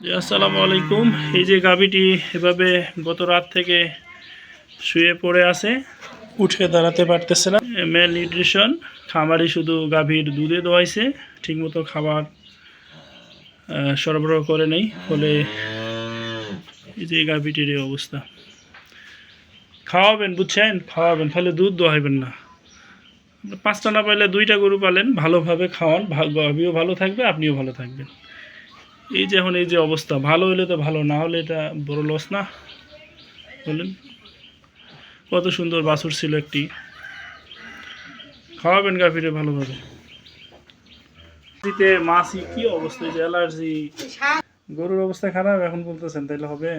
জি আসসালামু আলাইকুম। এই যে গাভীটি এভাবে গত রাত থেকে শুয়ে পড়ে আছে, উঠে দাঁড়াতে পারতেছে না। মেল নিউট্রিশন, খামারি শুধু গাভীর দুধে দোয়াইছে, ঠিকমতো খাবার সরবরাহ করে নেই, ফলে এই যে গাভীটির এই অবস্থা। খাওয়াবেন, বুঝছেন, খাওয়াবেন, ফলে দুধ দোয়াইবেন না। 5টা না পাইলে 2টা গরু পালেন, ভালোভাবে খাওয়ান, গাভীও ভালো থাকবে, আপনিও ভালো থাকবেন। এই যে এখন এই যে অবস্থা, ভালো হলে তো ভালো, না হলে এটা বড় লস না বলেন? কত সুন্দর বাছুর ছিল একটি। খাওয়াবেন গাভীরে ভালোভাবে। শীতে মাছি কি অবস্থা, যে অ্যালার্জি, গরুর অবস্থা খারাপ, এখন বলতেছেন তাইলে হবে?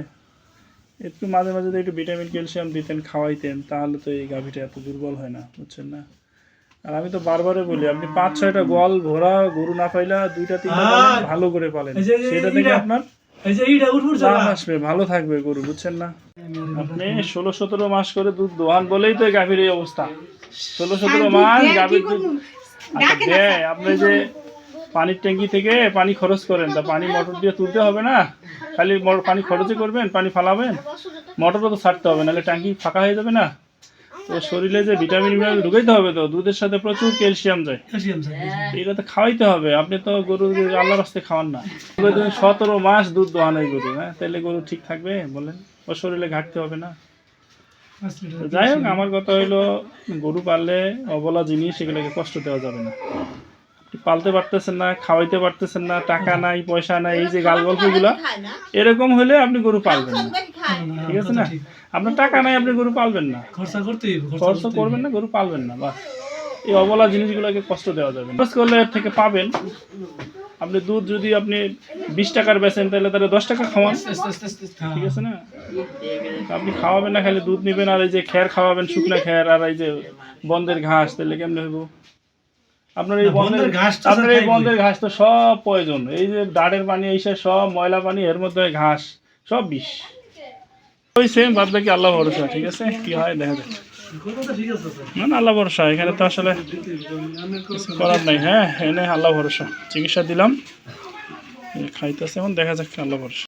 একটু মাঝে মাঝে যদি একটু ভিটামিন ক্যালসিয়াম দিতেন, খাওয়াইতেন, তাহলে তো এই গাভীটা এত দুর্বল হয় না, বুঝছেন না? আর আমি তো বারবারে বলি, আপনি 5-6টা গোয়াল ভরা গরু না পাইলা 2টা-3টা পালেন, ভালো করে পালেন, সেটা থেকে আপনার লাভ আসবে, ভালো থাকবে গরু, বুঝছেন না? আপনি 16-17 মাস করে দুধ দোয়ান বলেই তো গাভীর এই অবস্থা। 16-17 মাস গাভীর দুধ দেয়। আপনি যে পানির ট্যাঙ্কি থেকে পানি খরচ করেন, তা পানি মোটর দিয়ে তুলতে হবে না? খালি পানি খরচই করবেন, পানি ফালাবেন, মোটরও তো ছাড়তে হবে, নাহলে ট্যাঙ্কি ফাঁকা হয়ে যাবে না? তো শরীরে যে ভিটামিন ঢুকাইতে হবে, তো দুধের সাথে প্রচুর ক্যালসিয়াম যায়, এটা তো খাওয়াইতে হবে। আপনি তো গরু আল্লাহর রাস্তায় খাওয়ান না। 17 মাস দুধ দোয়ান এই গরু, হ্যাঁ, তাহলে গরু ঠিক থাকবে বলেন? ওর শরীরে ঘাটতে হবে না? যাই হোক, আমার কথা হইলো, গরু পাললে অবলা জিনিস, সেগুলোকে কষ্ট দেওয়া যাবে না। পালতে পারতেছেন না, খাওয়াইতে পারতেছেন না, টাকা নাই, পয়সা নাই, এই যে গাল গল্পগুলো, এরকম হলে আপনি গরু পালবেন না, ঠিক আছে না? আপনার টাকা নাই, আপনি গরু পালবেন না, খরচ করবেন না, গরু পালবেন না, বাস। এই অবলা জিনিসগুলোকে কষ্ট দেওয়া যাবে না। খরচ করলে এর থেকে পাবেন। আপনি দুধ যদি আপনি 20 টাকার বেচেন, তাহলে তাহলে 10 টাকা খাওয়ান, ঠিক আছে না? আপনি খাওয়াবেন না, খালি দুধ নেবেন, আর এই যে খ্যার খাওয়াবেন, শুকনা খ্যার, আর এই যে বন্ধের ঘাস, তাহলে কেমন হইব? আপনার এই বন্ধের ঘাস তো সব প্রয়োজন, এই যে দাঁড়ের পানি, এইসব সব ময়লা পানি, এর মধ্যে ঘাস, সব বিষ। ওই সেম, বাদ বাকি আল্লাহ ভরসা, ঠিক আছে? কি হয় দেখা যাচ্ছে। না না, আল্লাহ ভরসা, এখানে তো আসলে কিছু করার নাই। হ্যাঁ, এনে আল্লাহ ভরসা, চিকিৎসা দিলাম, খাইতেছে, এখন দেখা যাক, আল্লাহ ভরসা।